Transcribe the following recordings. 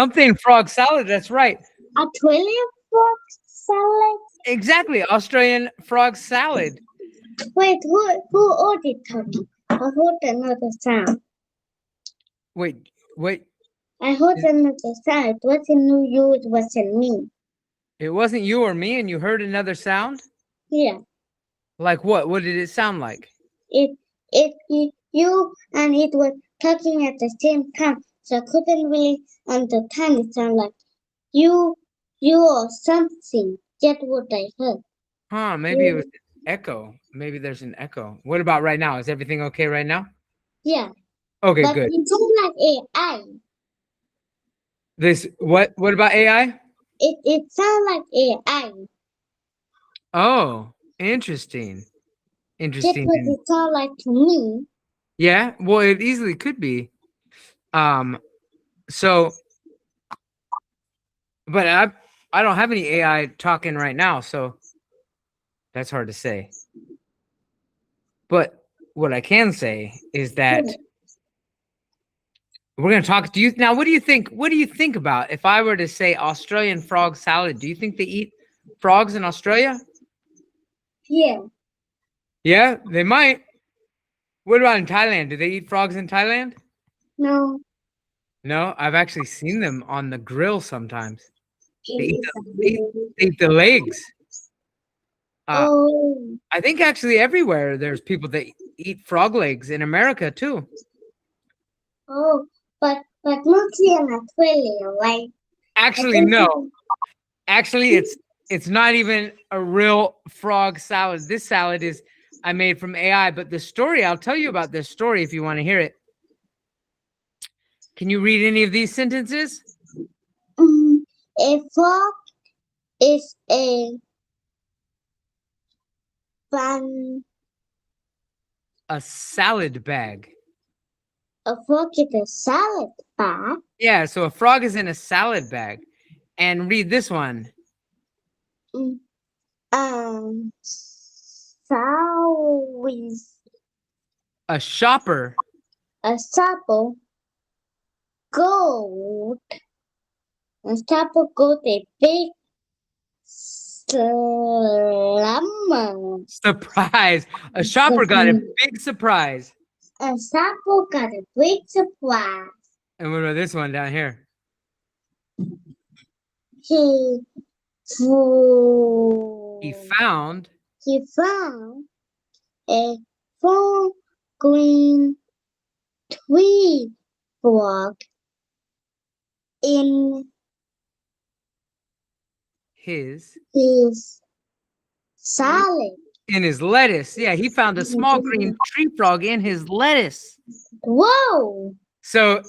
Something frog salad. That's right. Australian frog salad? Exactly. Australian frog salad. Wait, who ordered turkey? I heard another sound. Wait. I heard another sound. It wasn't you, it wasn't me. It wasn't you or me, and you heard another sound? Yeah. Like what? What did it sound like? You and it were talking at the same time, so I couldn't really understand. It sounded like you, or something. Get what I heard. Huh, maybe it was an echo. Maybe there's an echo. What about right now? Is everything okay right now? Yeah, Okay, but good. it sounded like AI. What about AI? It sounded like AI. Oh, interesting. That's Interesting. what it sounded like to me. Yeah, well, it easily could be. So but I don't have any AI talking right now, so that's hard to say. But what I can say is that we're going to talk to you now. What do you think? What do you think about if I were to say Australian frog salad? Do you think they eat frogs in Australia? Yeah. Yeah, they might. What about in Thailand? Do they eat frogs in Thailand? No. No, I've actually seen them on the grill sometimes. They eat Oh. they eat the legs. Oh. I think actually everywhere there's people that eat frog legs in America too. Oh. But mostly in Australia, right? Actually, no. Actually, it's not even a real frog salad. This salad is I made from AI, but the story, I'll tell you about this story if you want to hear it. Can you read any of these sentences? A frog is a fun. A salad bag. A frog is a salad bag. Yeah, so a frog is in a salad bag. And read this one. Sow is A shopper. a supple goat. A supple goat a big slumber. Surprise. A shopper got a big surprise. A supple got a big surprise. And what about this one down here? He found a full green tree frog in his salad. In his lettuce. Yeah, he found a small green tree frog in his lettuce. Whoa. So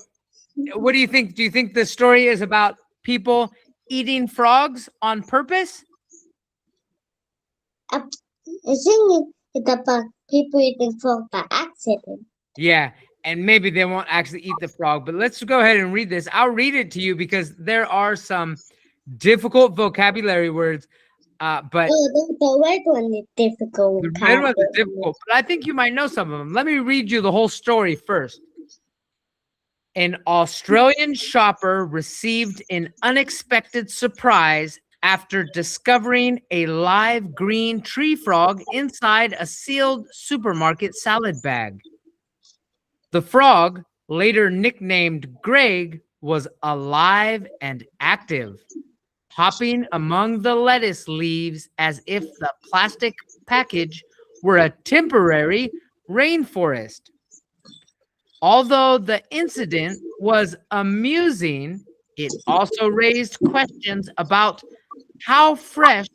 what do you think? Do you think the story is about people eating frogs on purpose? I think it's about people eating frog by accident. Yeah, and maybe they won't actually eat the frog, but let's go ahead and read this. I'll read it to you because there are some difficult vocabulary words. But the red one is difficult. The red ones are difficult, but I think you might know some of them. Let me read you the whole story first. An Australian shopper received an unexpected surprise after discovering a live green tree frog inside a sealed supermarket salad bag. The frog, later nicknamed Greg, was alive and active, hopping among the lettuce leaves as if the plastic package were a temporary rainforest. Although the incident was amusing, it also raised questions about how fresh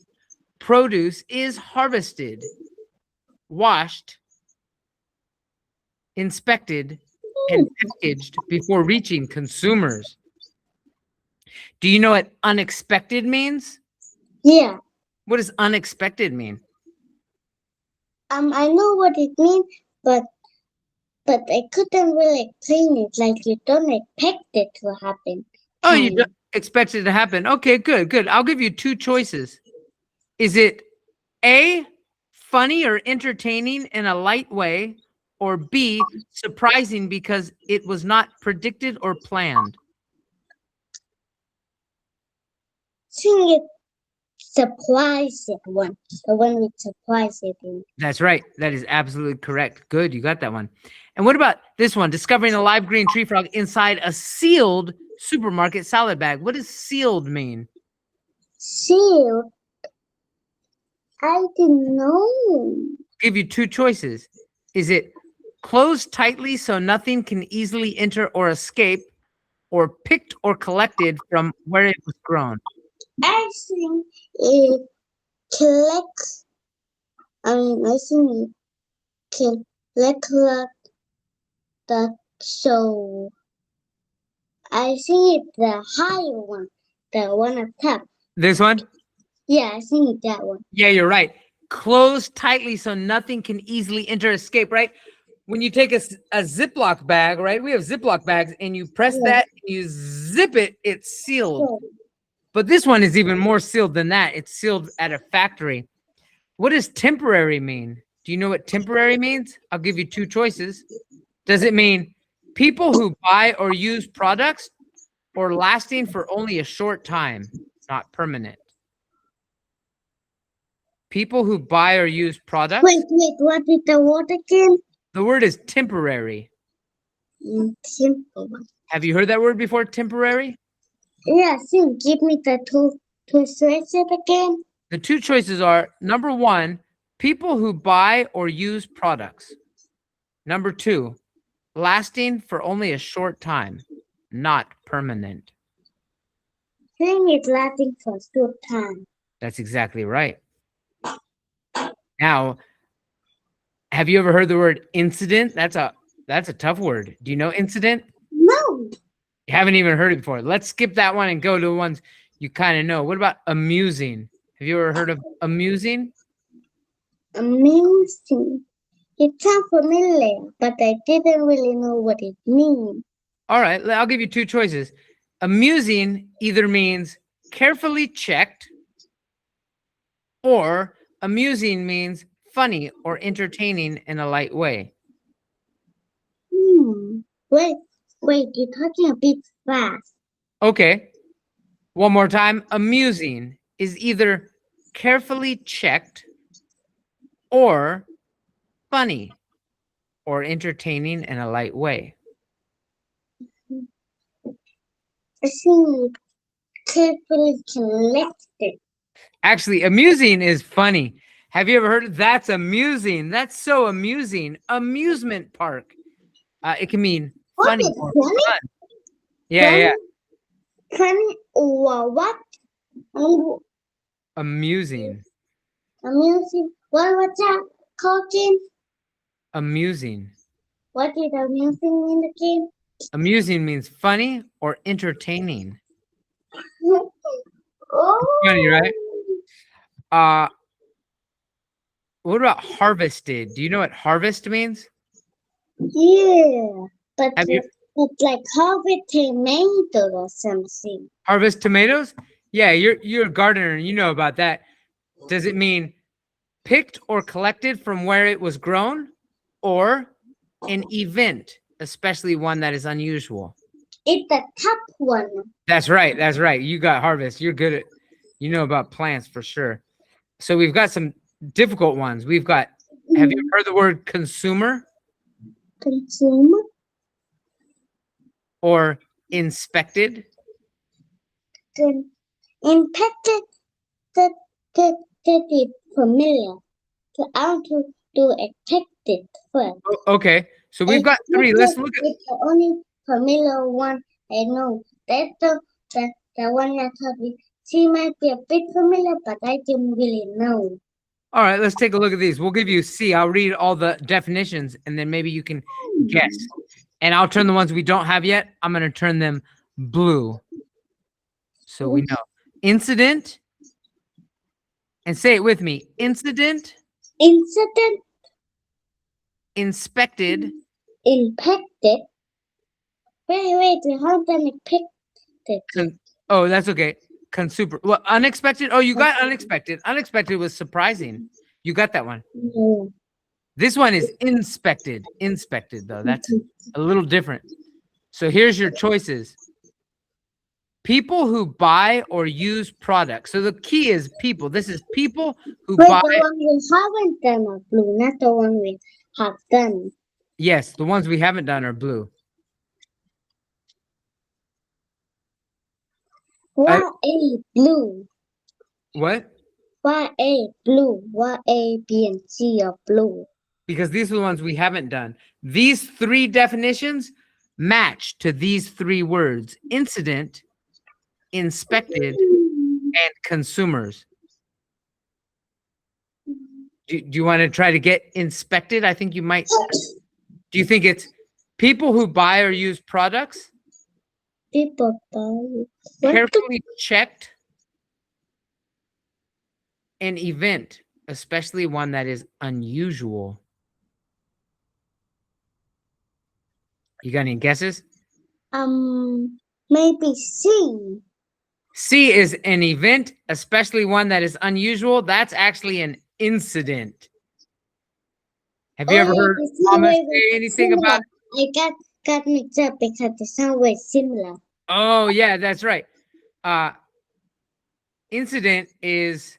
produce is harvested, washed, inspected, and packaged before reaching consumers. Do you know what unexpected means? Yeah. What does unexpected mean? I know what it means, but I couldn't really explain it. Like you don't expect it to happen. Oh, you don't expect it to happen. Okay, good. I'll give you two choices. Is it A, funny or entertaining in a light way, or B, surprising because it was not predicted or planned? think it's surprised one. The one with surprise in. That's right. That is absolutely correct. Good. You got that one. And what about this one? Discovering a live green tree frog inside a sealed supermarket salad bag. What does sealed mean? Sealed. I didn't know. Give you two choices. Is it closed tightly so nothing can easily enter or escape, or picked or collected from where it was grown? I think it collects. I think it collects that. So I think it's the higher one, the one up top. This one? Yeah, I think it's that one. Yeah, you're right. Closed tightly so nothing can easily enter or escape, right? When you take a Ziploc bag, right? We have Ziploc bags, and you press that, and you zip it, it's sealed. But this one is even more sealed than that. It's sealed at a factory. What does temporary mean? Do you know what temporary means? I'll give you two choices. Does it mean people who buy or use products, or lasting for only a short time, not permanent? People who buy or use products. Wait, what is the word again? The word is temporary. Simple. Have you heard that word before, temporary? Yeah, think. Give me the two choices again. The two choices are, number one, people who buy or use products. Number two, lasting for only a short time, not permanent. I think it's lasting for a short time. That's exactly right. Now, have you ever heard the word incident? That's a tough word. Do you know incident? No. You haven't even heard it before. Let's skip that one and go to the ones you kind of know. What about amusing? Have you ever heard of amusing? Amusing. It sounds familiar, but I didn't really know what it means. All right, I'll give you two choices. Amusing either means carefully checked, or amusing means funny or entertaining in a light way. Wait, you're talking a bit fast. Okay. One more time. Amusing is either carefully checked or funny or entertaining in a light way. I think carefully collected. Actually, amusing is funny. Have you ever heard of that's amusing? That's so amusing. Amusement park. It can mean funny or funny? fun. Yeah. Funny or what? Amusing. Amusing. What was that called again? Amusing. What is amusing in the game? Amusing means funny or entertaining. Oh. Funny, right? What about harvested? Do you know what harvest means? Yeah, but Have you it's like harvest tomato or something. harvest tomatoes? Yeah, you're a gardener and you know about that. Does it mean picked or collected from where it was grown, or an event, especially one that is unusual? It's the top one. That's right. That's right. You got harvest. You're good at, you know about plants for sure. So we've got some difficult ones. We've got, have you heard the word consumer? Consumer. Or inspected? Impacted. That is familiar. So I want to do expected first. Okay. So we've got three. Let's look at. It's the only familiar one I know. That's the one I thought she might be a bit familiar, but I didn't really know. All right, let's take a look at these. We'll give you C. I'll read all the definitions, and then maybe you can guess. And I'll turn the ones we don't have yet. I'm going to turn them blue. So we know. Incident. And say it with me. Incident. Incident. Inspected. Impacted. Wait, how can it pick? Oh, that's okay. Consumer. Well, unexpected. Oh, you got unexpected. Unexpected was surprising. You got that one. No. This one is inspected. Inspected, though. That's a little different. So here's your choices. people who buy or use products. So the key is people. This is people who Wait, buy. the one we haven't done are blue, not the one we have done. Yes, the ones we haven't done are blue. Why A blue? What? Why A blue? Why A, B, and C are blue? Because these are the ones we haven't done. These three definitions match to these three words: incident, inspected, and consumers. Do you want to try to get inspected? I think you might. Do you think it's people who buy or use products People buy. What? carefully checked an event, especially one that is unusual? You got any guesses? Maybe C. C is an event, especially one that is unusual. That's actually an incident. Have you ever heard Mama say anything about? I got mixed up because the sound was similar. Oh yeah, that's right. Incident is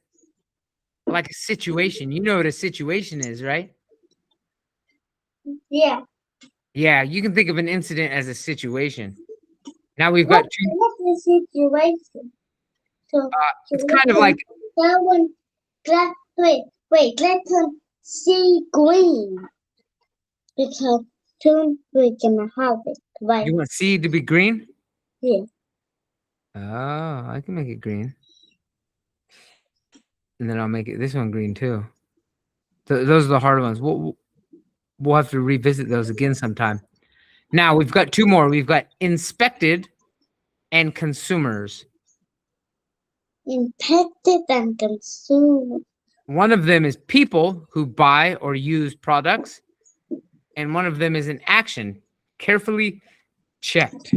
like a situation. You know what a situation is, right? Yeah. Yeah, you can think of an incident as a situation. Now we've got two. What's the situation? So It's kind of like that one. Wait. Let them see green because soon we're gonna have it. Right? you want C to be green. Yeah. Oh, I can make it green, and then I'll make it this one green too. Those are the hard ones. We'll have to revisit those again sometime. Now we've got two more. We've got inspected and consumers. Impacted and consumed. One of them is people who buy or use products, and one of them is an action, carefully checked.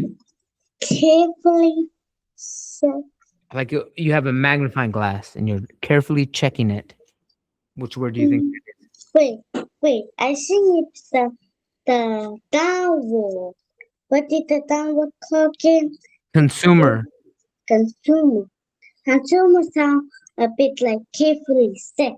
Carefully set. Like you have a magnifying glass and you're carefully checking it. Which word do you think it is? Wait. I think it's the downward. What did the downward call again? Consumer. Consumer. Consumer sound a bit like carefully set.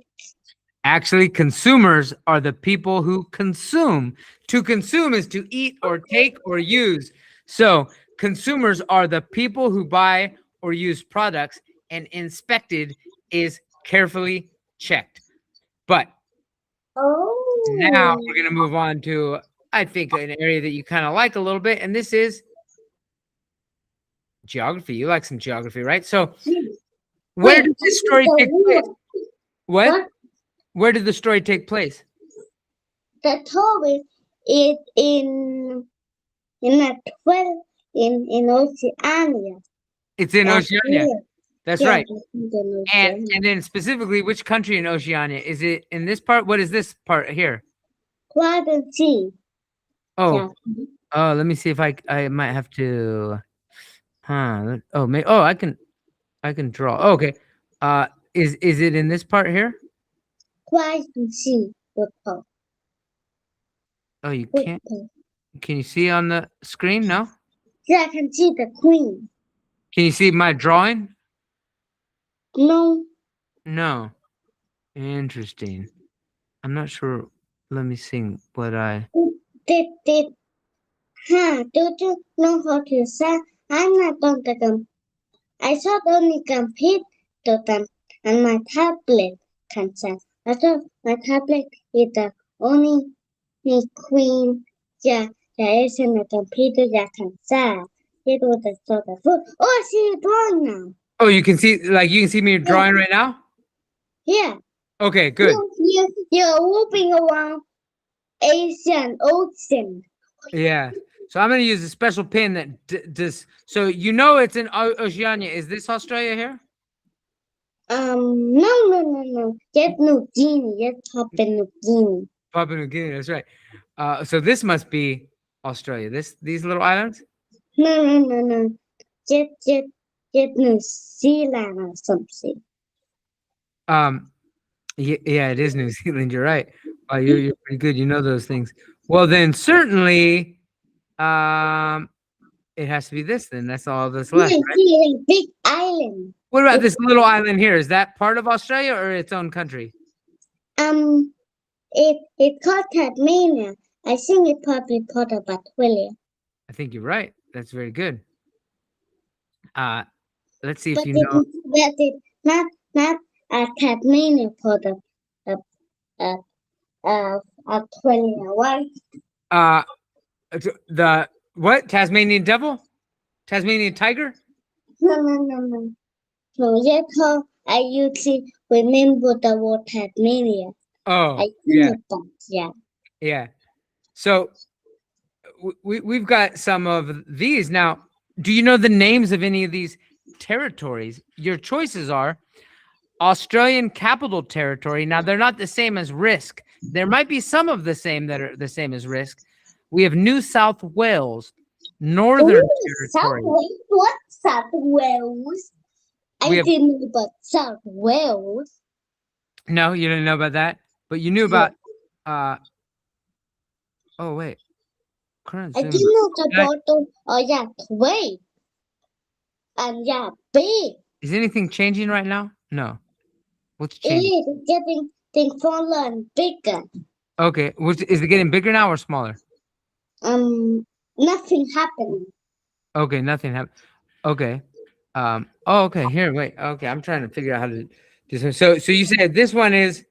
Actually, consumers are the people who consume. To consume is to eat or take or use. So consumers are the people who buy or use products, and inspected is carefully checked. But now we're going to move on to, I think, an area that you kind of like a little bit, and this is geography. You like some geography, right? So where did this story take place? What? Where did the story take place? The story is in a 12 in Oceania. It's in Oceania. That's right. And And then specifically, which country in Oceania? Is it in this part? What is this part here? Quadrant C. Oh, oh, let me see if I might have to. I can draw. Oh, okay. Is it in this part here? Quadrant C. Oh, you can't. Can you see on the screen? No. Yeah, I can see the queen. Can you see my drawing? No. No. Interesting. I'm not sure. Let me see what I. Do you know how to say? I'm not on the computer. I thought only computer and my tablet can say. I thought my tablet is the only queen. Yeah, there isn't a computer that can say. It was the sort of food. Oh, I see you drawing now. Oh, you can see me drawing right now? Yeah. Okay, good. You're moving around Asian Ocean. Yeah. So I'm going to use a special pen that does. So you know it's in Oceania. Is this Australia here? No. Just New Guinea. Just Papua New Guinea. Papua New Guinea. That's right. So this must be Australia. These little islands? No. Just New Zealand or something. Yeah, it is New Zealand. You're right. You're pretty good. You know those things. Well, then certainly, it It has to be this then. That's all that's You left, can right? see a big island. What about this It's, little island here? Is that part of Australia or its own country? um, it's called Tasmania. I think it's probably part of Australia. I think you're right. That's very good. Let's see if But you know. it's not a Tasmania part of, of, of Australia. Why? Uh, the what? Tasmanian devil? Tasmanian tiger? No. No, that's how I usually remember the word Tasmania. Oh, I yeah, think about yeah. yeah. So we've got some of these now. Do you know the names of any of these territories? Your choices are Australian Capital Territory. Now they're not the same as Risk. There might be some of the same that are the same as Risk. We have New South Wales, Northern South Territory. Wales? What South Wales? We I have didn't know about South Wales. no, you didn't know about that, but you knew Yeah. about oh wait, current I Zoom. didn't know the Did I- bottom. Oh yeah, way and yeah, big. Is anything changing right now? No. What's It changing? is getting smaller and bigger. Okay. Is it getting bigger now or smaller? Nothing happening. Okay, nothing happened. Okay. Oh, okay. Here, wait. Okay, I'm trying to figure out how to do this. So you said this one is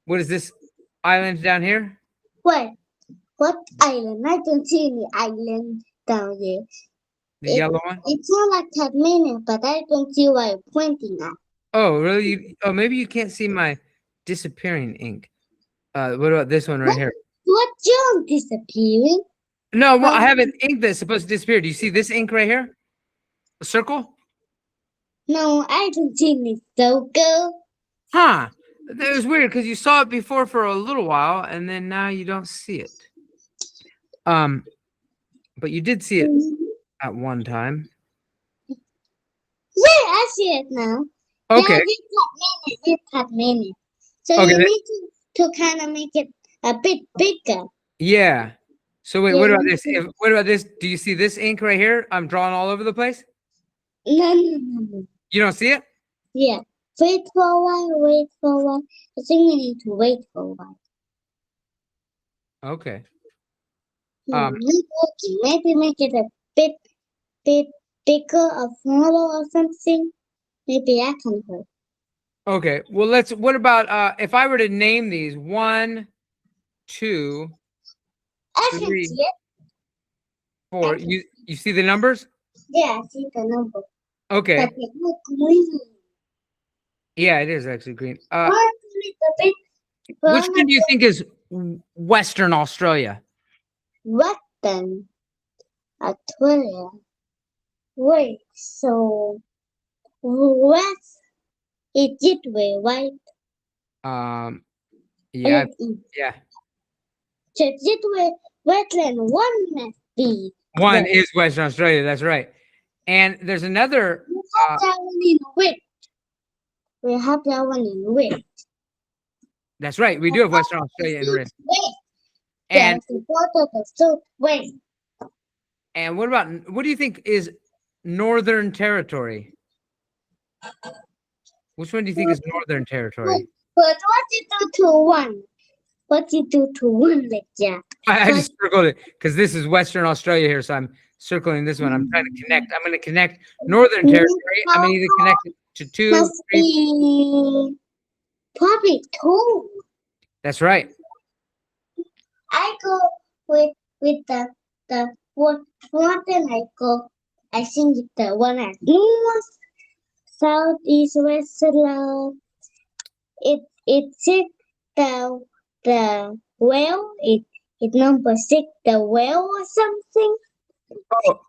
what is this island down here? Wait, what island? I don't see any island down there. The yellow one? It's not like Tasmania, but I don't see why you're pointing at. Oh, really? Oh, maybe you can't see my disappearing ink. What about this one right here? What John disappearing? No, well, I Huh? have an ink that's supposed to disappear. Do you see this ink right here? A circle? No, I don't see any circle. Huh. That was weird because you saw it before for a little while and then now you don't see it. But you did see it at one time. Yeah, I see it now. Okay. Yeah, it's Tasmania. So Okay. you need to kind of make it a bit bigger. Yeah. So wait, Yeah, what about you this? need What about this? Do you see this ink right here? I'm drawing all over the place. No. You don't see it? Yeah. Wait for a while. I think we need to wait for a while. Okay. Not working. Maybe make it a bit bigger or smaller or something. Maybe I can help. Okay. Well, what about if I were to name these 1, 2, I can 3, see it. 4. You see the numbers? Yeah, I see the number. Okay. But it's not green. Yeah, it is actually green. One little bit. Which one do you think is Western Australia? Western Australia. Wait, so west is it way, right? Yeah, So yeah. it way wetland one must be. One west. is Western Australia. That's right. And there's another. We have that one in west. We have that one in west. That's right. We do have Western Australia in risk. West. And There's the water the south west. and what do you think is Northern Territory? Which one do you think is Northern Territory? But what you do to one? What you do to one like that? I just circled it because this is Western Australia here, so I'm circling this one. I'm trying to connect. I'm going to connect Northern Territory. I'm going to either connect it to 2, Must 3. be probably two. That's right. I go with the one then I go. I think it's the one at north, south, east, west, south. It's the well. It number 6 the well or something.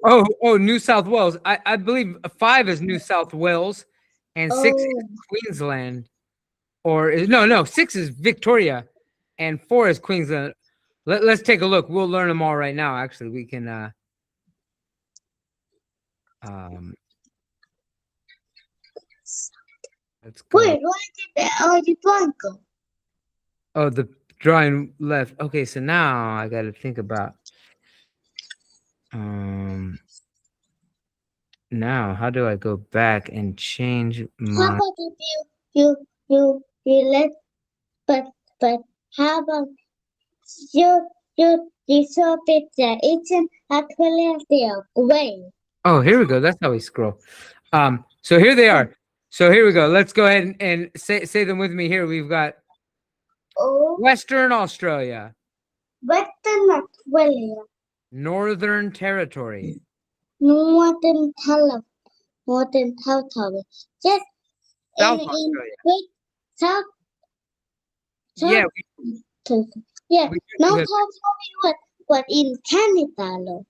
Oh, New South Wales. I believe 5 is New South Wales, and 6 is Queensland. No, 6 is Victoria, and 4 is Queensland. Let's take a look. We'll learn them all right now. Actually, we can. Let's go. Wait, why did the drawing go? Oh, the drawing left. Okay, so now I got to think about. Now, how do I go back and change How my? about if you let but how about you resolve it that it's an actually the way. Oh, here we go. That's how we scroll. So here they are. So here we go. Let's go ahead and say them with me. Here we've got Oh, Western Australia, Western Australia, Northern Territory, Northern Territory, Northern Territory. Just South in Australia. wait, South Yeah, Territory. Yeah, we, not we, Territory, but in Canada, though.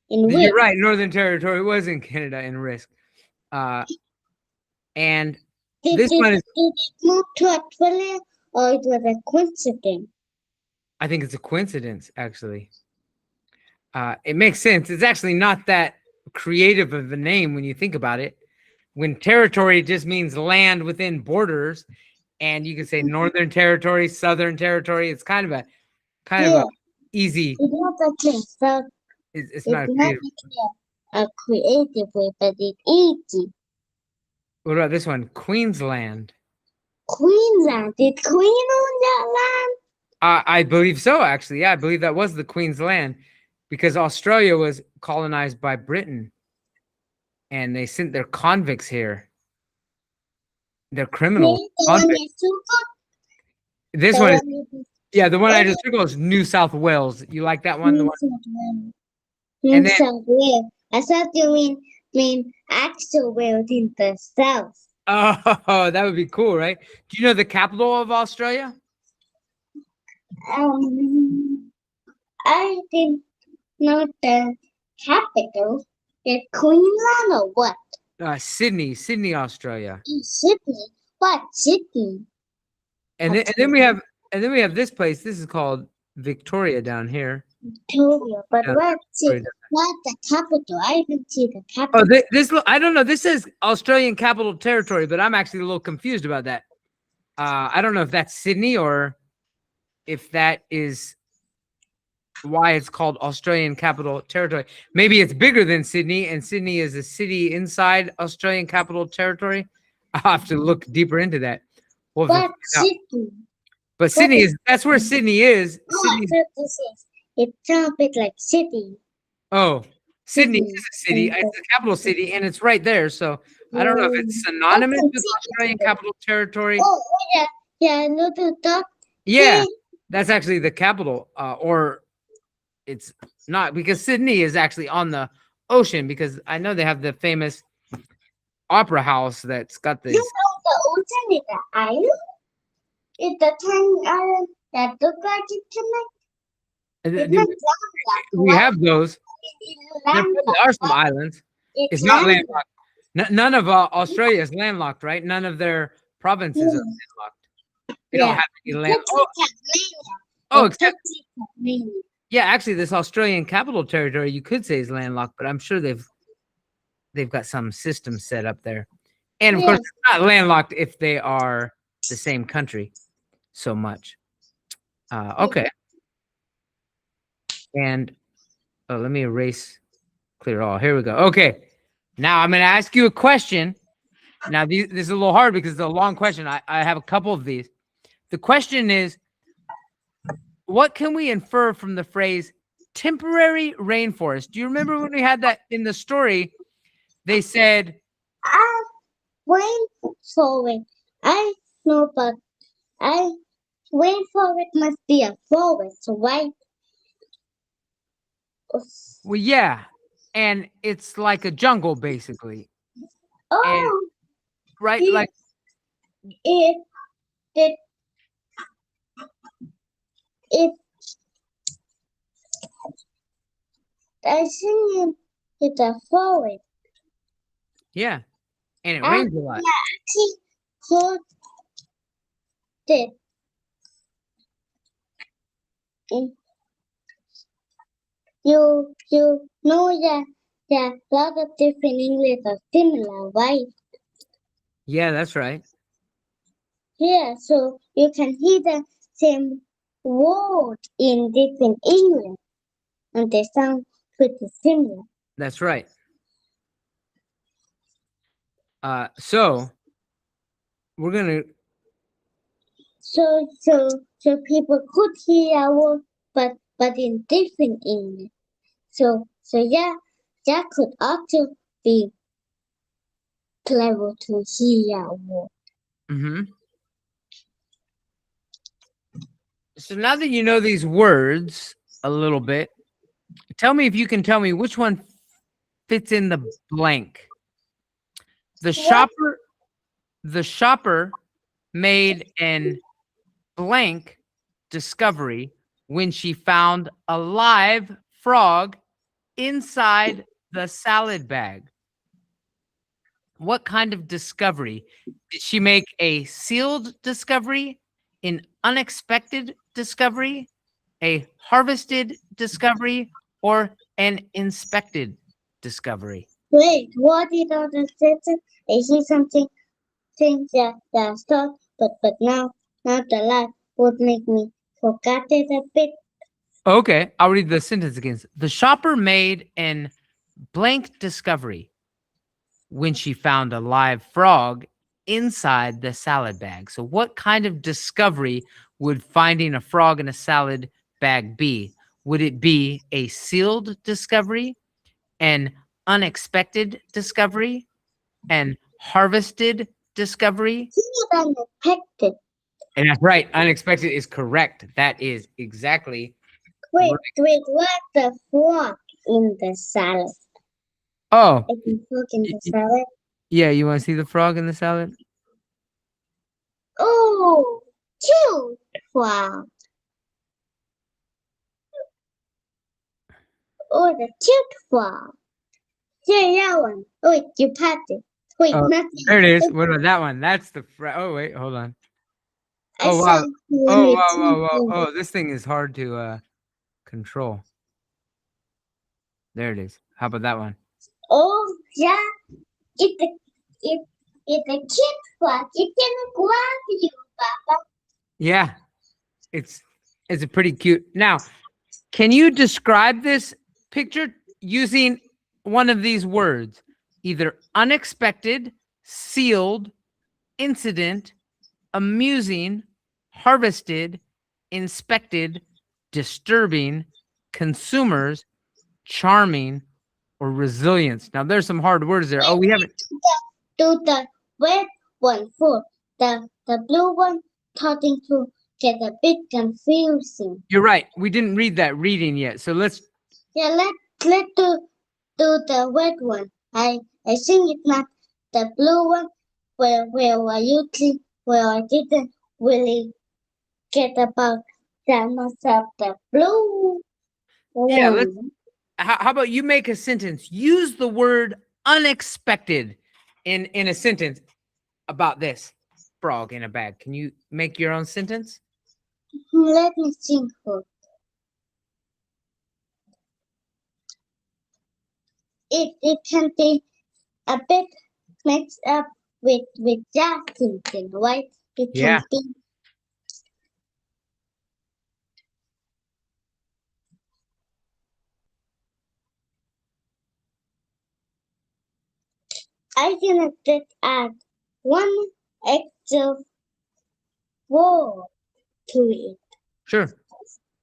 In which you're right. Northern Territory was in Canada in Risk. And this one is, did it move to Australia or it was a coincidence? I think it's a coincidence, actually. It makes sense. It's actually not that creative of a name when you think about it. When territory just means land within borders, and you can say Northern Territory, Southern Territory. It's kind of a Yeah, easy. it's not a clear. So It's it's not a not creative. a creative way, but it's easy. What about this one? Queensland. Queensland. Did Queen own that land? I believe so, actually. Yeah, I believe that was the Queen's land because Australia was colonized by Britain and they sent their convicts here. They're criminals. The one Convicts. is too good. This The one is, one is yeah, the one I Oh, just took was New South Wales. You like that one? The New one, South Wales. and New then, South Wales. I thought you mean actual Wales in the south. oh, that would be cool, right? Do you know the capital of Australia? I didn't know the capital. Is Queensland or what? Sydney, Australia. In Sydney. What Sydney? And then we have this place. This is called Victoria down here. Victoria, but Yeah, what's Victoria it? down Not the capital. I didn't see the Oh, capital. this I don't know. This says Australian Capital Territory, but I'm actually a little confused about that. I don't know if that's Sydney or if that is why it's called Australian Capital Territory. Maybe it's bigger than Sydney, and Sydney is a city inside Australian Capital Territory. I'll have to look deeper into that. We'll have to What find out. Sydney? But Sydney is that's where Sydney is. Oh, I Sydney. thought this is. It sounds a bit like city. Oh, Sydney Sydney. is a city. It's the capital city, and it's right there. So I don't know if it's synonymous with Australian Capital Territory. Oh, yeah, yeah, no, the dog. Yeah, that's actually the capital, or it's not because Sydney is actually on the ocean. Because I know they have the famous opera house that's got You this. know the ocean is the island? It's the tiny island that look like it's It's not landlocked, We right? have those. It's There probably are some landlocked. islands. It's It's not landlocked. landlocked. None of Australia is landlocked, right? None of their provinces are Yeah. landlocked. They don't Yeah. have any land. Except Tasmania. Oh, except Except Tasmania. yeah, actually, this Australian Capital Territory you could say is landlocked, but I'm sure they've got some system set up there. And of course, Yes. it's not landlocked if they are the same country so much. Okay. And let me clear all. Here we go. Okay. Now I'm going to ask you a question. Now, this is a little hard because it's a long question. I have a couple of these. The question is, what can we infer from the phrase temporary rainforest? Do you remember when we had that in the story? They said, I wait for it. I know, but I wait for it must be a forest, right? well, yeah. And it's like a jungle, basically. Oh, Right? it, Like, it, it, it, I think it's a forest. yeah. And it I rains a lot. actually heard it. You know that there are a lot of different English are similar, right? Yeah, that's right. Yeah, so you can hear the same word in different English, and they sound pretty similar. That's right. So we're gonna. So people could hear our but in different English. So yeah, that could also be clever to hear our. So now that you know these words a little bit, tell me if you can tell me which one fits in the blank. The shopper, the shopper made an blank discovery when she found a live frog inside the salad bag. What kind of discovery? Did she make a sealed discovery, an unexpected discovery, a harvested discovery, or an inspected discovery? Wait, what did other sentence? I see something things that start, but now the life would make me forget it a bit. Okay, I'll read the sentence again. The shopper made an blank discovery when she found a live frog inside the salad bag. So, what kind of discovery would finding a frog in a salad bag be? Would it be a sealed discovery, an unexpected discovery, an harvested discovery? Unexpected. And that's right. Unexpected is correct. That is exactly Wait, right. what the frog in the salad? Oh, I can cook in the salad. yeah. You want to see the frog in the salad? Oh, cute frog. Oh, the cute frog. Yeah, that one. Oh, wait, you pat it. Wait, Oh, not there it is. What about that one? That's the oh wait, hold on. I Oh saw wow. you when Oh we wow, wow, wow. teased. Oh, this thing is hard to control. There it is. How about that one? Oh, yeah. It's a, it, it's a cute frog. It can grab you, Papa. Yeah, it's a pretty cute. Now, can you describe this picture using one of these words? Either unexpected, sealed, incident, amusing, harvested, inspected, disturbing, consumers, charming, or resilience. Now there's some hard words there. Oh, we haven't. To the red one for the blue one starting to get a bit confusing. You're right. We didn't read that reading yet. So let's. Yeah, let do the red one. I think it's not the blue one where I didn't really get about that much of the blue Yeah, let's. one. How about you make a sentence? Use the word unexpected in a sentence about this frog in a bag. Can you make your own sentence? Let me think for it can be a bit mixed up with that thinking, right? It Yeah. can be I can just add one extra word to it. Sure.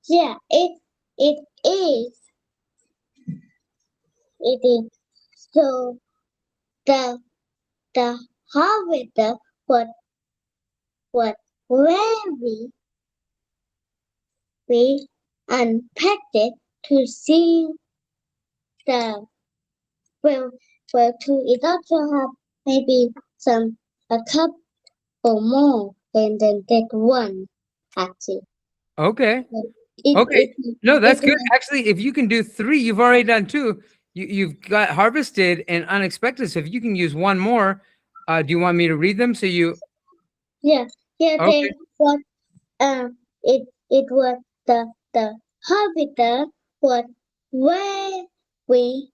Yeah, it is it is so the the harvester was very we unpacked it to see the well to it also have maybe some a cup or more than that one actually. Okay. It, Okay. it, No, that's it, good. Actually, if you can do three, you've already done two. You've got harvested and unexpected. So if you can use one more, do you want me to read them? So you. yeah, Okay. they was it was the harvester was very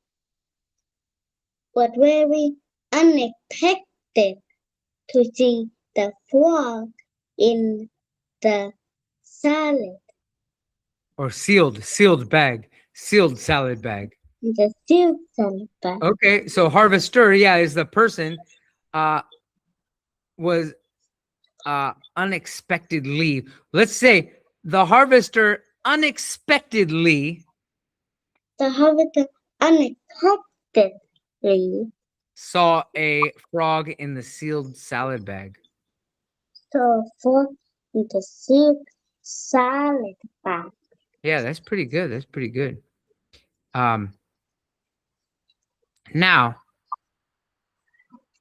was very unexpected to see the frog in the salad. Or sealed bag, sealed salad bag. in the sealed salad bag. Okay, so harvester, yeah, is the person was unexpectedly. Let's say the harvester unexpectedly The harvester unexpectedly saw a frog in the sealed salad bag. saw a frog in the sealed salad bag. Yeah, that's pretty good. That's pretty good. Now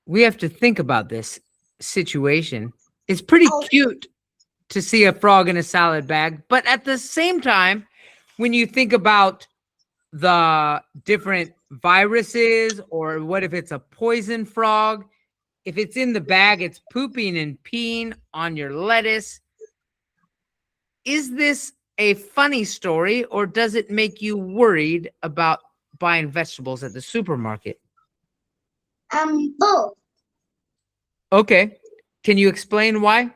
we have to think about this situation. It's pretty cute to see a frog in a salad bag, but at the same time, when you think about the different viruses, or what if it's a poison frog? If it's in the bag, it's pooping and peeing on your lettuce. Is this a funny story, or does it make you worried about buying vegetables at the supermarket? Both. Okay. Can you explain why?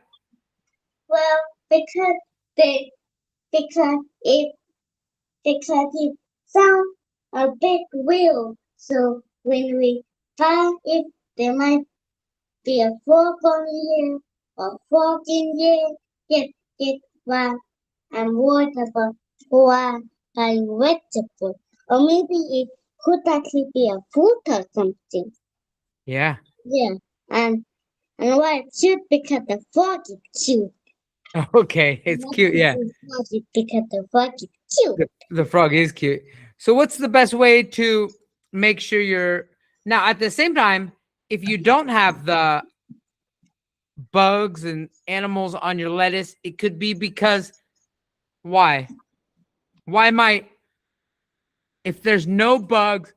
Well, because they because it sounds a bit weird. So when we find it, there might be a frog on here or frog in here. Yet why I'm worried about why buying vegetables. Or maybe it could actually be a fruit or something. Yeah. Yeah. And why it's cute because the frog is cute. Okay. It's cute. Yeah. Because the frog is cute. The frog is cute. So what's the best way to make sure you're now at the same time, if you don't have the bugs and animals on your lettuce, it could be because why? Why might, if there's no bugs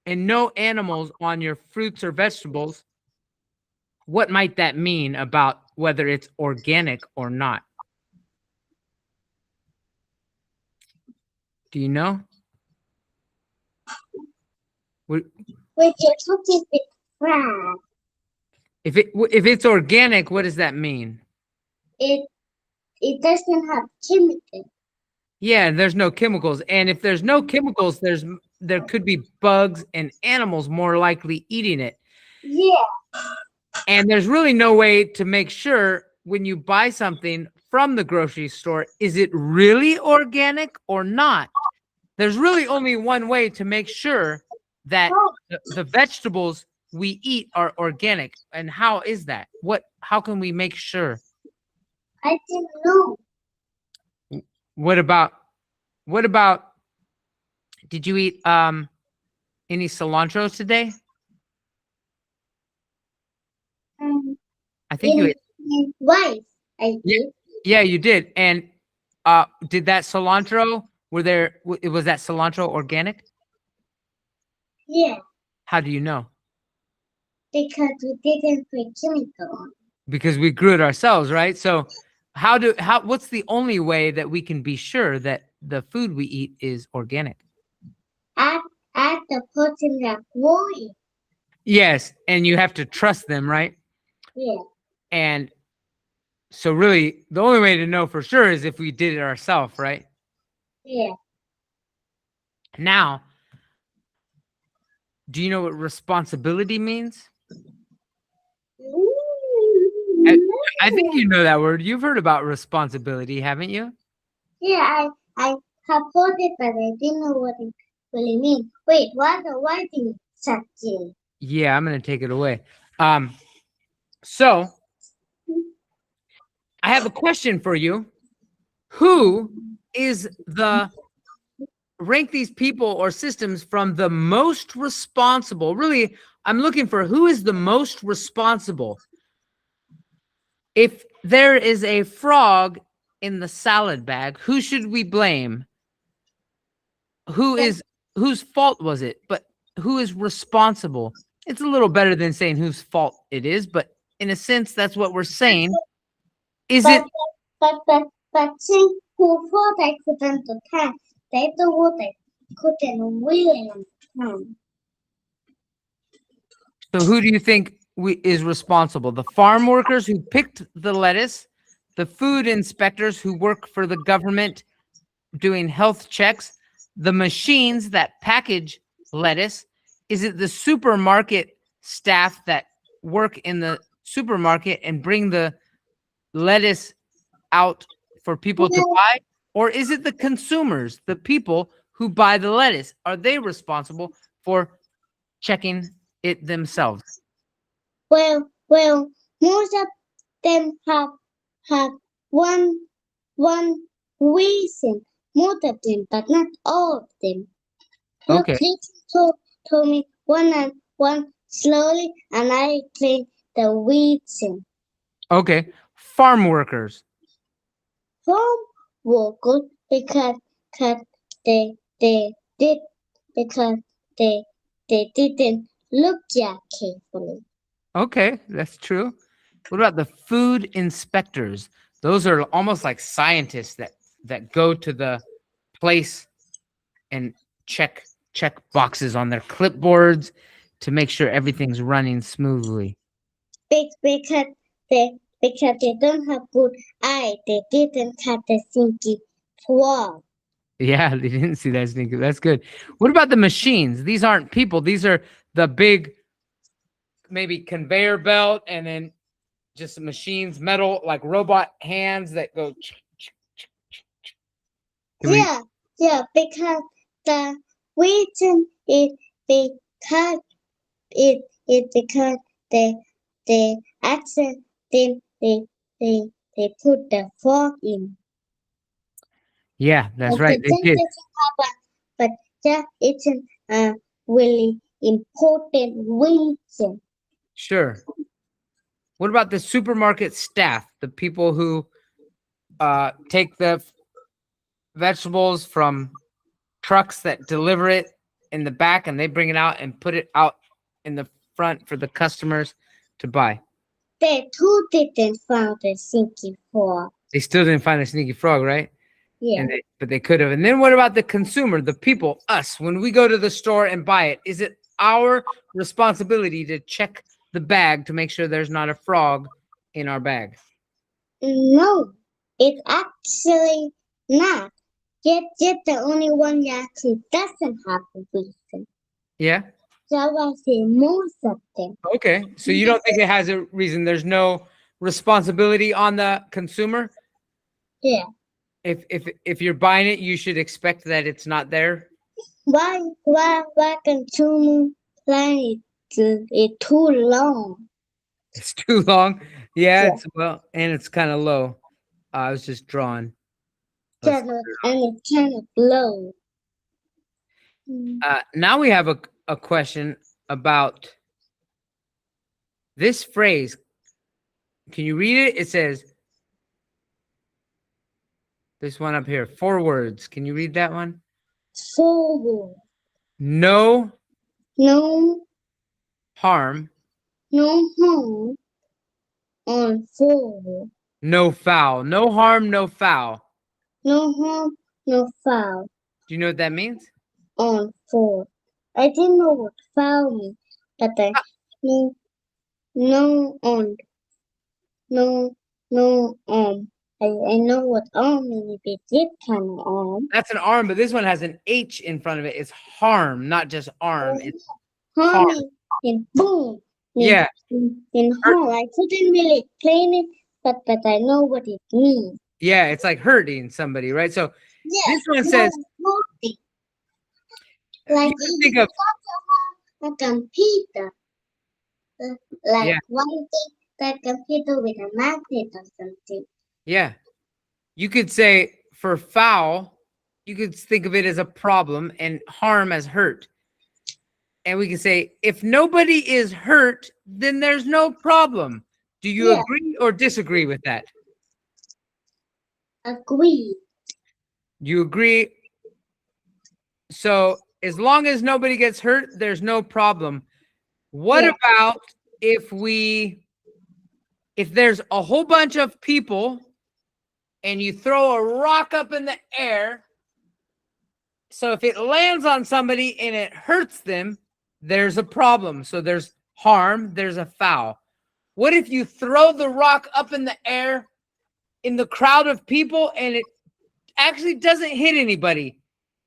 and no animals on your fruits or vegetables, what might that mean about whether it's organic or not? Do you know? With your talking with frog. If it's organic, what does that mean? It doesn't have chemicals. Yeah, there's no chemicals. And if there's no chemicals, there could be bugs and animals more likely eating it. Yeah. And there's really no way to make sure when you buy something from the grocery store, is it really organic or not? There's really only one way to make sure that the vegetables we eat are organic. And how is that? How can we make sure? I didn't know. What about did you eat any cilantro today? I think you ate. Twice. I did. Yeah, you did. And did that cilantro, was that cilantro organic? Yeah. How do you know? Because we didn't put chemical on. Because we grew it ourselves, right? So what's the only way that we can be sure that the food we eat is organic? Ask the person that grew it. Yes, and you have to trust them, right? Yeah. And so really the only way to know for sure is if we did it ourselves, right? Yeah. Now, do you know what responsibility means? I think you know that word. You've heard about responsibility, haven't you? Yeah, I have heard it, but I didn't know what it really means. Wait, what the writing section? Yeah, I'm going to take it away. So I have a question for you. Who is rank these people or systems from the most responsible? Really, I'm looking for who is the most responsible. If there is a frog in the salad bag, who should we blame? Whose fault was it? But who is responsible? It's a little better than saying whose fault it is, but in a sense, that's what we're saying. But since who thought I couldn't attack, they thought I couldn't really understand. So who do you think is responsible? The farm workers who picked the lettuce, the food inspectors who work for the government doing health checks, the machines that package lettuce? Is it the supermarket staff that work in the supermarket and bring the lettuce out for people to buy? Or is it the consumers, the people who buy the lettuce? Are they responsible for checking it themselves? Well, most of them have one reason. Most of them, but not all of them. You Okay. please told me one and one slowly, and I explain the reason. Okay. Farm workers. Farm workers because they did because they didn't look that carefully. Okay, that's true. What about the food inspectors? Those are almost like scientists that go to the place and check boxes on their clipboards to make sure everything's running smoothly. Because they don't have good eye. They didn't have the thinking frog. Yeah, they didn't see that sneaker. That's good. What about the machines? These aren't people. These are the big, maybe conveyor belt, and then just machines, metal, like robot hands that go. Can we- Yeah, because the reason is because it because they accident they put the frog in. Yeah, that's But right. They did. but that isn't a really important reason. Sure. What about the supermarket staff, the people who take the vegetables from trucks that deliver it in the back and they bring it out and put it out in the front for the customers to buy? They too didn't find the thinking frog. They still didn't find the sneaky frog, right? Yeah. But they could have. And then what about the consumer, the people, us? When we go to the store and buy it, is it our responsibility to check the bag to make sure there's not a frog in our bag? No, it's actually not. Yet the only one that actually doesn't have a reason. Yeah. That was in most of them. Okay. So you don't think it has a reason? There's no responsibility on the consumer? Yeah. If you're buying it, you should expect that it's not there. Why consumer plan is too long? It's too long. Yeah, Yeah. it's well, and it's kind of low. I was just drawing. Yeah, and it's kind of low. Now we have a question about this phrase. Can you read it? It says this one up here, 4 words. Can you read that one? Forward. No No harm, harm on forward. no foul. No harm, no foul. No harm, no foul Do you know what that means? on forward. I didn't know what foul means, but I knew no on no I know what arm means if it's this kind of arm. That's an arm, but this one has an H in front of it. It's harm, not just arm. It's Harm harm. in boom. Yeah. In harm. I couldn't really explain it, but I know what it means. Yeah, it's like hurting somebody, right? So this one says, hurting. Like you can if think you of got a computer, like Yeah. one thing that computer with a magnet or something. Yeah. You could say for foul, you could think of it as a problem and harm as hurt. And we can say if nobody is hurt, then there's no problem. Do you Yeah. agree or disagree with that? Agree. You agree? So as long as nobody gets hurt, there's no problem. What Yeah. about if there's a whole bunch of people and you throw a rock up in the air? So if it lands on somebody and it hurts them, there's a problem. So there's harm, there's a foul. What if you throw the rock up in the air in the crowd of people and it actually doesn't hit anybody?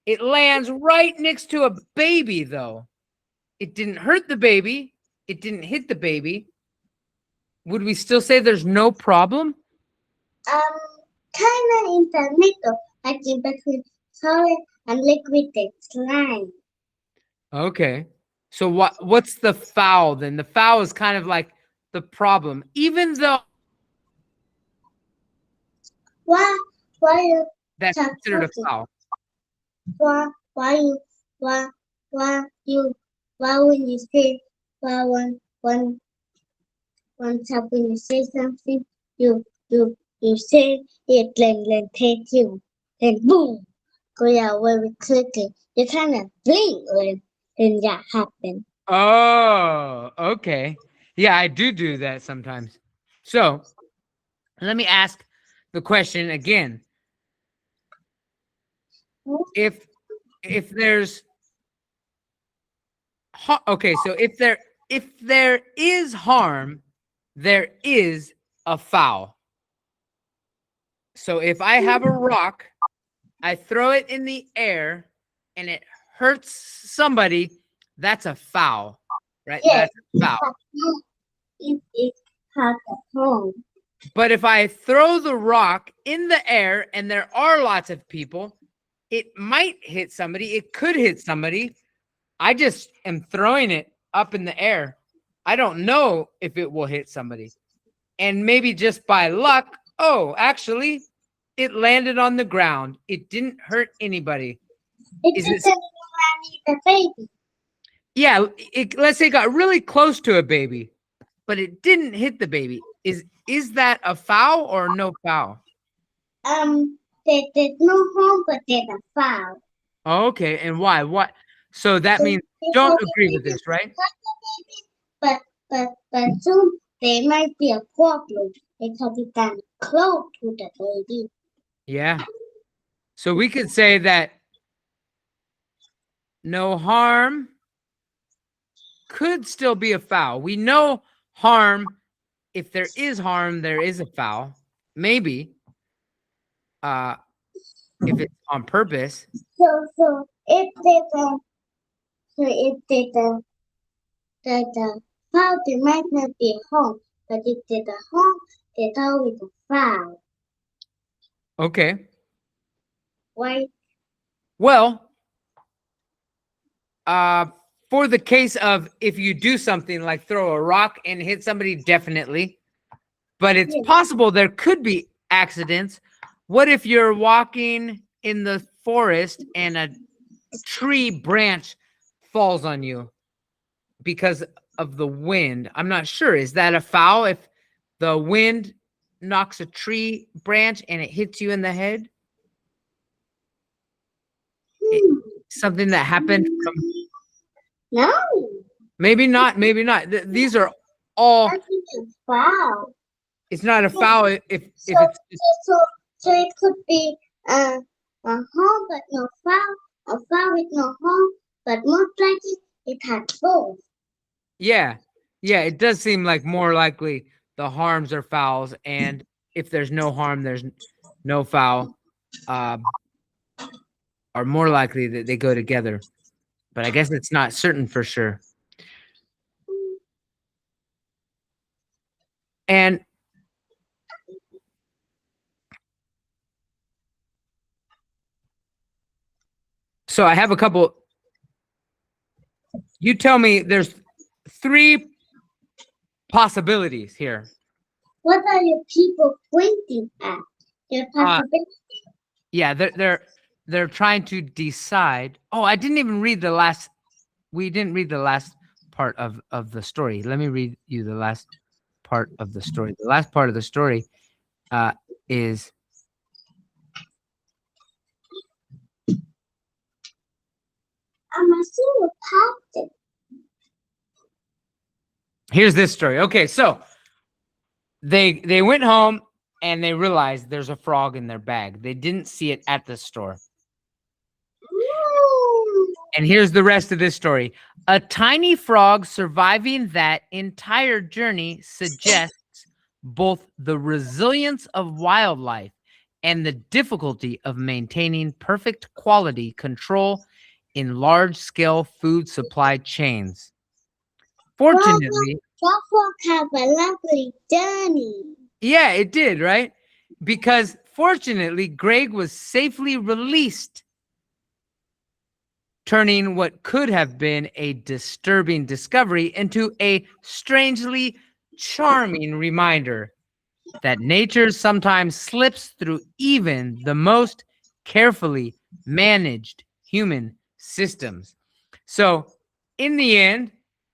It lands right next to a baby, though. It didn't hurt the baby. It didn't hit the baby. Would we still say there's no problem? Kind of in the middle, like in between solid and liquid slime. Okay. So what's the foul then? The foul is kind of like the problem, even though Why you that's stop considered a talking? foul. Why you why when you say one time when you say something you say it then take you then boom go out very quickly. You kind of blink when that happens. Oh, okay. Yeah, I do that sometimes. So let me ask the question again. If there's okay, so if there is harm, there is a foul. So if I have a rock, I throw it in the air and it hurts somebody, that's a foul, right? Yes, That's a foul. it has a home. But if I throw the rock in the air and there are lots of people, it might hit somebody. It could hit somebody. I just am throwing it up in the air. I don't know if it will hit somebody. And maybe just by luck, oh, actually, it landed on the ground. It didn't hurt anybody. It didn't land the baby. Yeah, let's say it got really close to a baby, but it didn't hit the baby. Is that a foul or no foul? They did no harm, but they a foul. Okay, and why? What? So that means don't agree with this, right? But soon there might be a problem because it got close to the baby. Yeah. So we could say that no harm could still be a foul. We know harm. If there is harm, there is a foul. Maybe. If it's on purpose. So if the foul, there might not be harm, but if there's a harm, there's always a foul. Okay. Right? Well, for the case of if you do something like throw a rock and hit somebody, definitely. But it's possible there could be accidents. What if you're walking in the forest and a tree branch falls on you because of the wind? I'm not sure. Is that a foul if the wind knocks a tree branch and it hits you in the head? Something that happened from... No. Maybe not. Maybe not. These are all... That's a foul. It's not a foul if it's just... So it could be a harm but no foul, a foul with no harm, but most likely it had both. Yeah. Yeah, it does seem like more likely the harms are fouls, and if there's no harm, there's no foul, are more likely that they go together. But I guess it's not certain for sure. And so I have a couple. You tell me there's 3 possibilities here. What are your people pointing at? Your possibility? Yeah, they're trying to decide. Oh, I didn't even read the last. We didn't read the last part of the story. Let me read you the last part of the story. The last part of the story is... I'm a single captain. Here's this story. Okay, so they went home and they realized there's a frog in their bag. They didn't see it at the store. And here's the rest of this story. A tiny frog surviving that entire journey suggests both the resilience of wildlife and the difficulty of maintaining perfect quality control in large-scale food supply chains. Fortunately, Frog have a lovely journey. yeah, it did, right? Because fortunately, Greg was safely released, turning what could have been a disturbing discovery into a strangely charming reminder that nature sometimes slips through even the most carefully managed human systems. So, in the end,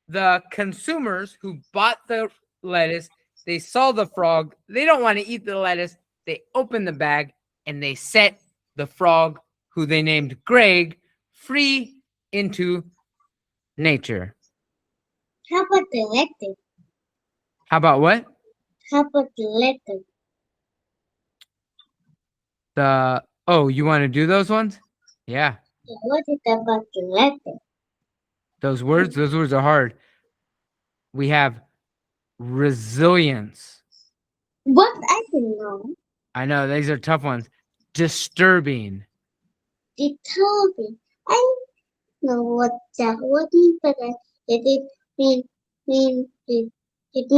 the consumers who bought the lettuce, they saw the frog, they don't want to eat the lettuce, they open the bag and they set the frog, who they named Greg, free into nature. How about the letter? How about what? How about the letter? Oh, you want to do those ones? Yeah. What is about the letter? Those words are hard. We have resilience. What I can know. I know these are tough ones. Disturbing. Disturbing. I know what that what means, but it mean it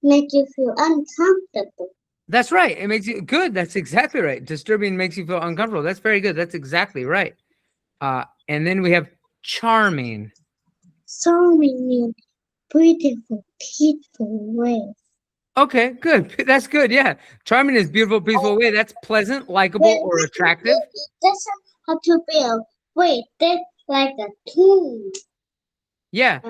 make you feel uncomfortable. That's right. It makes you good. That's exactly right. Disturbing makes you feel uncomfortable. That's very good. That's exactly right. And then we have charming. So many beautiful, peaceful ways. Okay, good. That's good. Yeah. Charming is beautiful, peaceful way. That's pleasant, likable, or attractive. It doesn't have to be a way. That's like a tune. Yeah.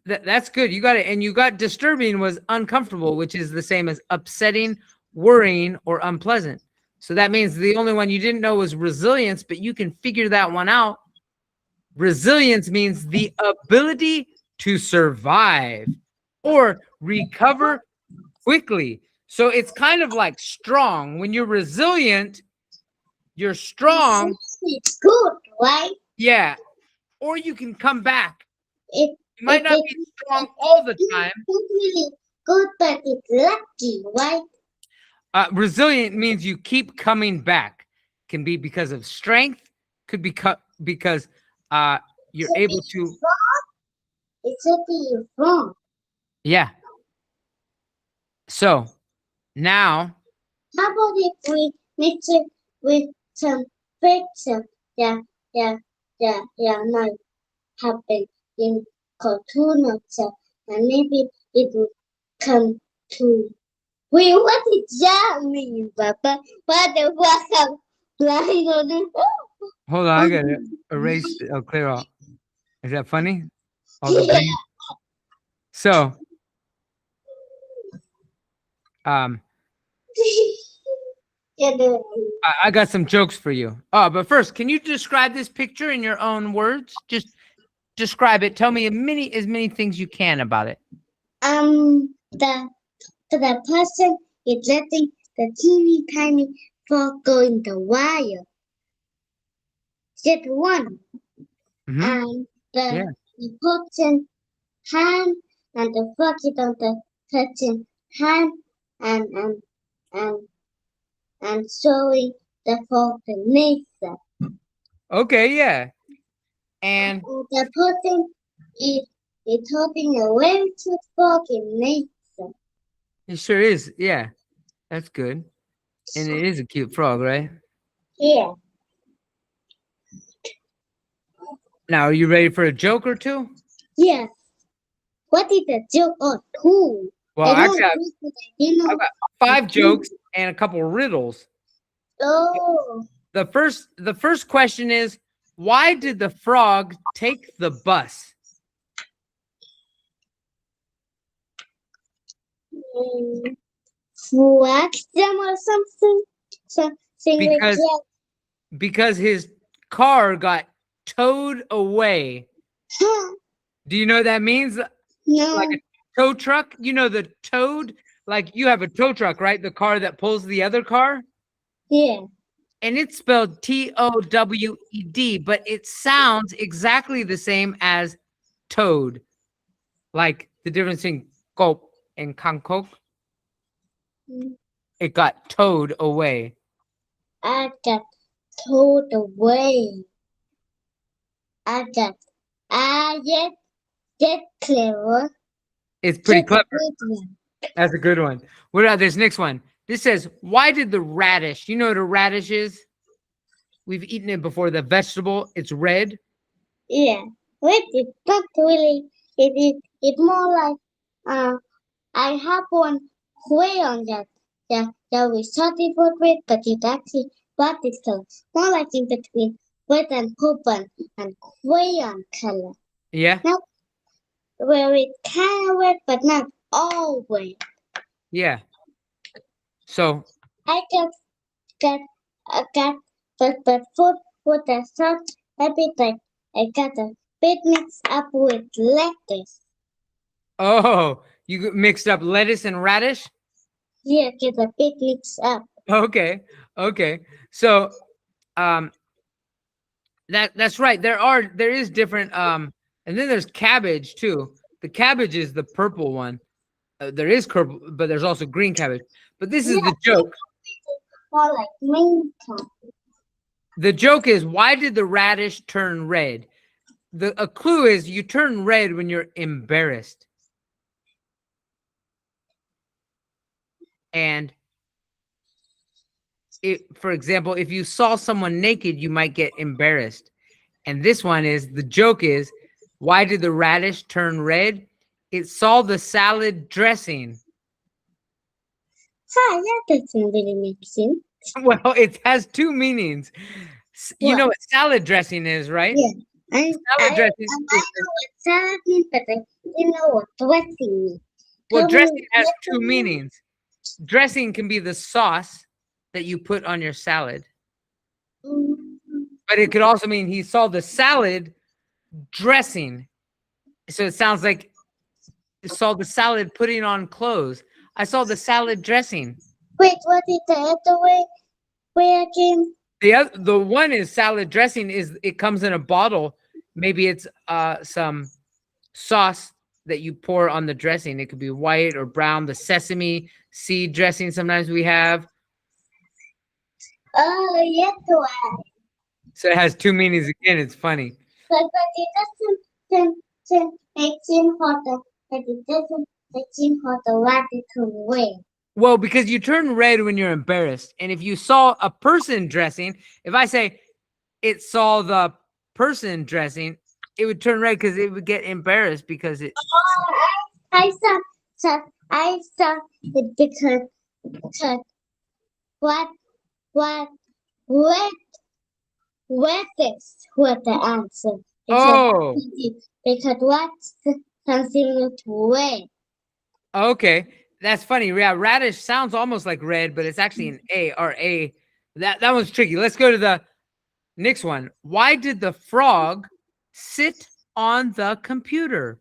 That's good. You got it. And you got disturbing was uncomfortable, which is the same as upsetting, worrying, or unpleasant. So that means the only one you didn't know was resilience, but you can figure that one out. Resilience means the ability to survive or recover quickly. So it's kind of like strong. When you're resilient, you're strong. It's good, right? Yeah. Or you can come back. It You might not be strong all the time. It's really good, but it's lucky, right? Resilient means you keep coming back. Can be because of strength. Could be because you're able to. It should be wrong. Yeah. So now, How about if we mix it with some picture that might happen in cartoon or so, and maybe it will come to. Wait, what does that mean, Papa? What the fuck? I'm flying on it. hold on, I gotta erase. I'll clear out. Is that funny? All the green. So, I got some jokes for you. Oh, but first, can you describe this picture in your own words? Just describe it. Tell me as many things you can about it. The person is letting the teeny tiny frog go in the wire. Just one. Mhm. And Yeah. the person hand and the frog is on the person hand and and and showing the frog the nature. Okay, yeah. And The person is holding a very cute frog in nature. it sure is. Yeah. That's good. And it is a cute frog, right? Yeah. Now, are you ready for a joke or two? Yes. What is a joke or two? Well, I know actually, I've got 5 jokes and a couple riddles. Oh. The first question is, why did the frog take the bus? Wax them or something? Something like that. Because his car got towed away. Huh. Do you know what that means? No. Like a tow truck? You know the towed? Like you have a tow truck, right? The car that pulls the other car? Yeah. And it's spelled Towed, but it sounds exactly the same as toad. Like the difference in Kop and Kangkok. Mm. It got towed away. I got towed away. Yes, that's clever. It's pretty That's a clever. good one. That's a good one. What about this next one? This says, why did the radish, you know what a radish is? We've eaten it before. The vegetable, it's red. Yeah. Wait, it's not really. It's more like I have one crayon that we thought it was red, but it actually what it's called. More like in between red and purple and crayon color. Yeah. Now where it's kind of red, but not all red. Yeah. So, I got but for the salt appetite, I got a bit mixed up with lettuce. oh, you mixed up lettuce and radish? Yeah, get a bit mixed up. Okay. Okay. So, um, that's right. There is different and then there's cabbage too. The cabbage is the purple one. There is purple, but there's also green cabbage. But this is Yeah, the joke. more like green color. The joke is, why did the radish turn red? A clue is you turn red when you're embarrassed. And for example, if you saw someone naked, you might get embarrassed. And this one is, the joke is, why did the radish turn red? It saw the salad dressing. Hi, that doesn't really make sense. Well, it has two meanings. You What? know what salad dressing is, right? Yeah, Salad dressing I is, know what salad means, but I didn't know what dressing means. well, Tell me dressing has what two dressing means. meanings. Dressing can be the sauce that you put on your salad, Mm, but it could also mean he saw the salad dressing. So it sounds like he saw the salad putting on clothes. I saw the salad dressing. Wait, what is the other way again? The one is salad dressing is it comes in a bottle. Maybe it's some sauce that you pour on the dressing. It could be white or brown. The sesame seed dressing sometimes we have. Oh, yes, one. So it has two meanings again. It's funny. But it doesn't make it hotter. But it doesn't make it hotter. What it can wear. Well, because you turn red when you're embarrassed. And if you saw a person dressing, if I say it saw the person dressing, it would turn red because it would get embarrassed because it. Oh, I saw it because what what what what is what the answer? Oh, Because what's something with red? okay. That's funny. Yeah, radish sounds almost like red, but it's actually an A or A. That one's tricky. Let's go to the next one. Why did the frog sit on the computer?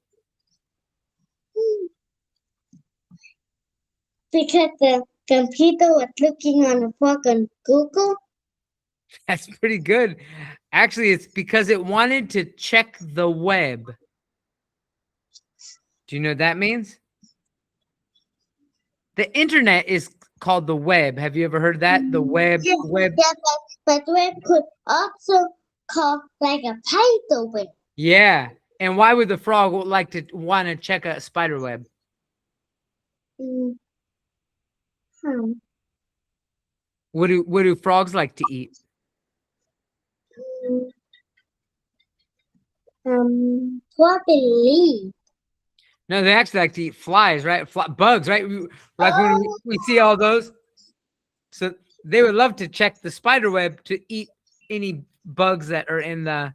Because the computer was looking on a frog on Google. That's pretty good. Actually, it's because it wanted to check the web. Do you know what that means? The internet is called the web. Have you ever heard that? The web, Yeah, web. yeah, but web could also call like a spider web. Yeah. And why would the frog like to want to check a spider web? Mm, hmm, What do frogs like to eat? mm, probably. No, they actually like to eat flies, right? Bugs, right? Like when Oh, we see all those. So they would love to check the spider web to eat any bugs that are in the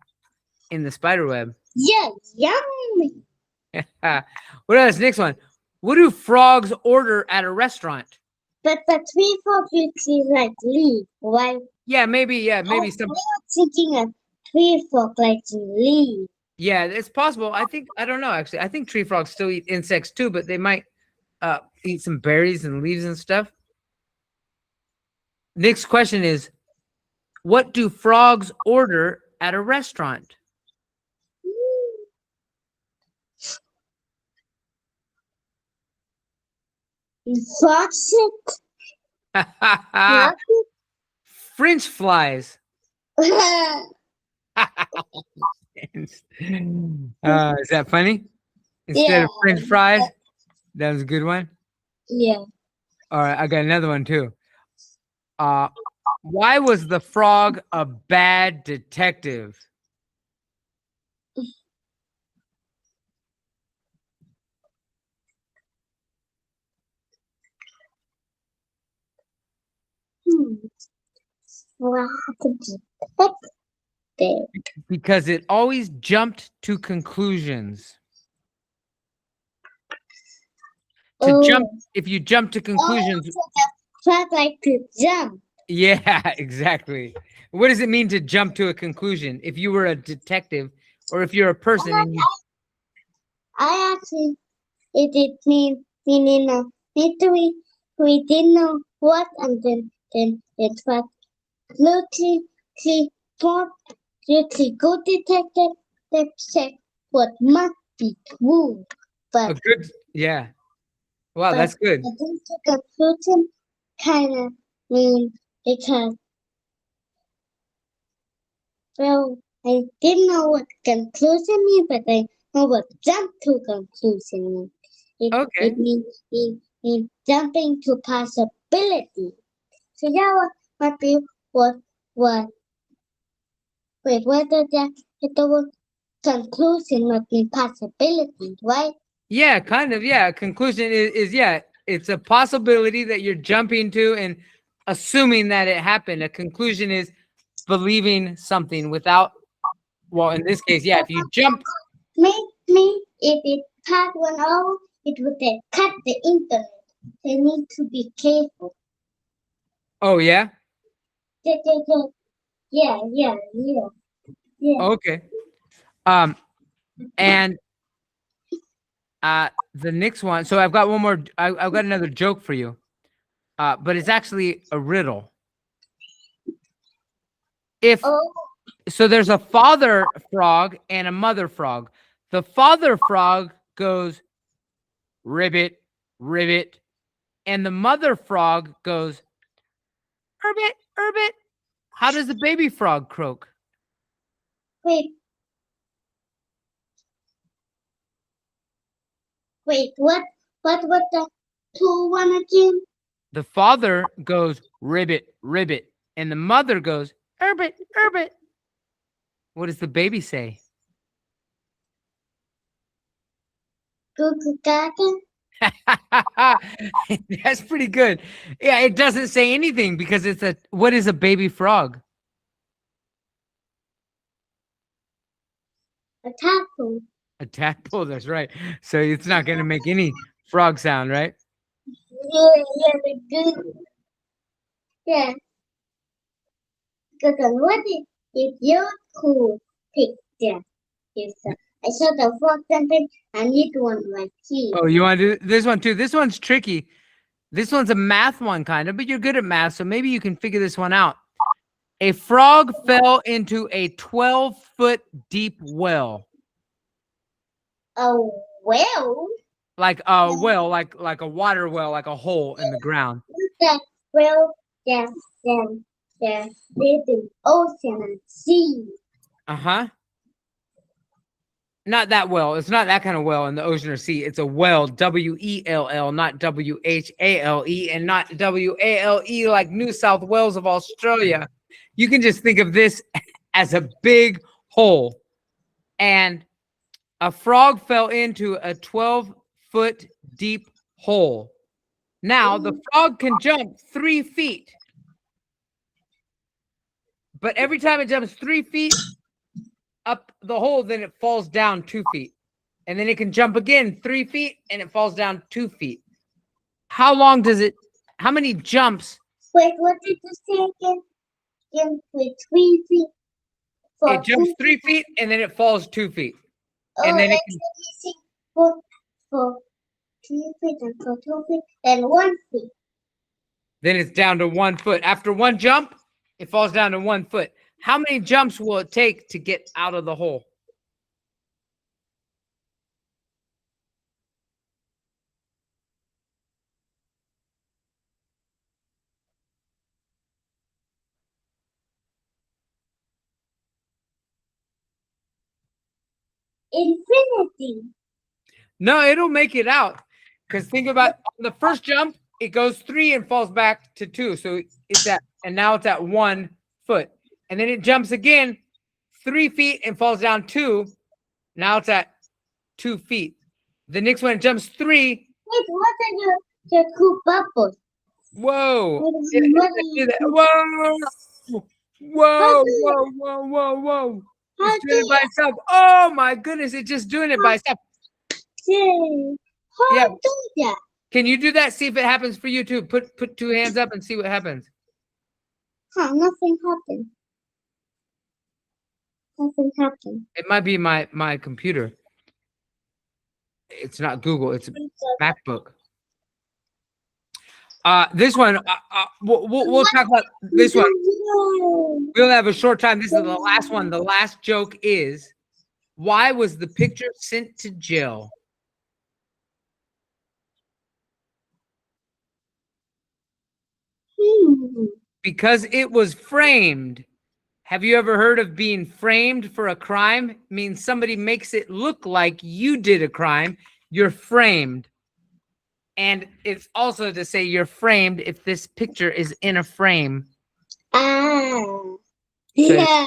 spider web. yeah, yummy. What else? Next one. What do frogs order at a restaurant? But the tree frog usually like leaf, right? Yeah, maybe I some. was thinking a tree frog like to leaf. Yeah, it's possible. I don't know actually. I think tree frogs still eat insects too, but they might eat some berries and leaves and stuff. Next question is, what do frogs order at a restaurant? Frogs sit Not French fries. Is that funny? Instead of French fries? That was a good one. Yeah. All right, I got another one too. Why was the frog a bad detective? What detective? Because it always jumped to conclusions. Oh. If you jump to conclusions, Frog like to jump. yeah, exactly. What does it mean to jump to a conclusion? If you were a detective, or if you're a person and you, I actually it did mean we didn't know what and then it was luckily thought luckily good detective that check what must be true. a But good, yeah. Wow, but that's good. I think the conclusion kinda mean because well I didn't know what conclusion mean but I know what jump to conclusion mean. Okay. It mean jumping to possibility. So yeah, what be what wait what does that the word conclusion must be possibility, right? Yeah, kind of. Yeah. Conclusion is yeah, it's a possibility that you're jumping to and assuming that it happened. A conclusion is believing something without, well, in this case, yeah, if you jump, Me if it part one hour it would then cut the internet. They need to be careful. oh, yeah. Yeah, yeah, yeah, yeah, yeah, yeah. Okay. Um, and the next one. So I've got one more. I've got another joke for you. But it's actually a riddle. If Oh, so, there's a father frog and a mother frog. The father frog goes ribbit, ribbit, and the mother frog goes erbit, erbit. How does the baby frog croak? wait, wait, what the two one again? The father goes ribbit, ribbit, and the mother goes erbit, erbit. What does the baby say? Goo gaga? That's pretty good. Yeah, it doesn't say anything because it's a, what is a baby frog? A taco. A tadpole, that's right. So it's not going to make any frog sound, right? Yeah, yeah, good. Yeah, good one. What is your cool picture? Yes, sir. I saw the frog jumping. I need one like here. Oh, you want to do this one too? This one's tricky. This one's a math one, kind of, but you're good at math, so maybe you can figure this one out. A frog fell into a 12-foot deep well. Oh, well, Like a well, like a water well, like a hole in the ground. that well, there's the ocean and sea. Uh-huh. Not that well. It's not that kind of well in the ocean or sea. It's a well, W-E-L-L, not W-H-A-L-E, and not W-A-L-E like New South Wales of Australia. You can just think of this as a big hole. And a frog fell into a 12-foot deep hole. Now, the frog can jump 3 feet. But every time it jumps 3 feet up the hole, then it falls down 2 feet. And then it can jump again 3 feet and it falls down 2 feet. How long does it, how many jumps? Wait, what did you say again? With 3 feet for It jumps 3 feet and then it falls 2 feet. Oh, And then it let's can, let me see. For 3 feet and for 2 feet and 1 feet. then it's down to 1 foot. After one jump, it falls down to 1 foot. How many jumps will it take to get out of the hole? infinity. No, it'll make it out. Because think about on the first jump, it goes 3 and falls back to 2. So it's at, and now it's at 1 foot. And then it jumps again 3 feet and falls down 2. Now it's at 2 feet. The next one jumps 3. Wait, what are your two bubbles? Whoa. What Yeah, are whoa. Whoa, whoa, whoa, whoa, whoa. It's doing it by itself. Oh my goodness, it's just doing it by itself. How Yeah. do that? Can you do that? See if it happens for you too. Put 2 hands up and see what happens. Nothing happened. Nothing happened. It might be my computer. It's not Google. It's a MacBook. This one. We'll talk about this one. We'll have a short time. This is the last one. The last joke is, why was the picture sent to jail? Because it was framed. Have you ever heard of being framed for a crime? It means somebody makes it look like you did a crime. You're framed. And it's also to say you're framed if this picture is in a frame. Yeah.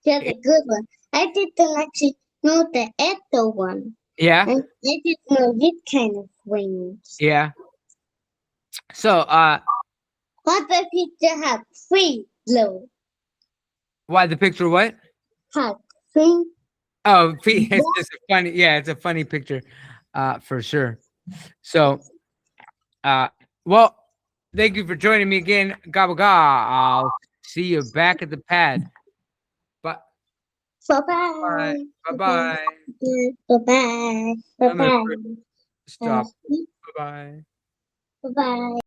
That's a good one. I didn't actually know the other one. Yeah. I didn't know this kind of wings. Yeah. So, What the picture have three blue? why the picture what? Have three. Oh, it's just a funny, yeah, it's a funny picture, for sure. So, well, thank you for joining me again. Gabba ga. I'll see you back at the pad. Bye. Bye-bye. Bye-bye. Bye-bye. I'm gonna Bye-bye. stop. Bye-bye. Bye-bye.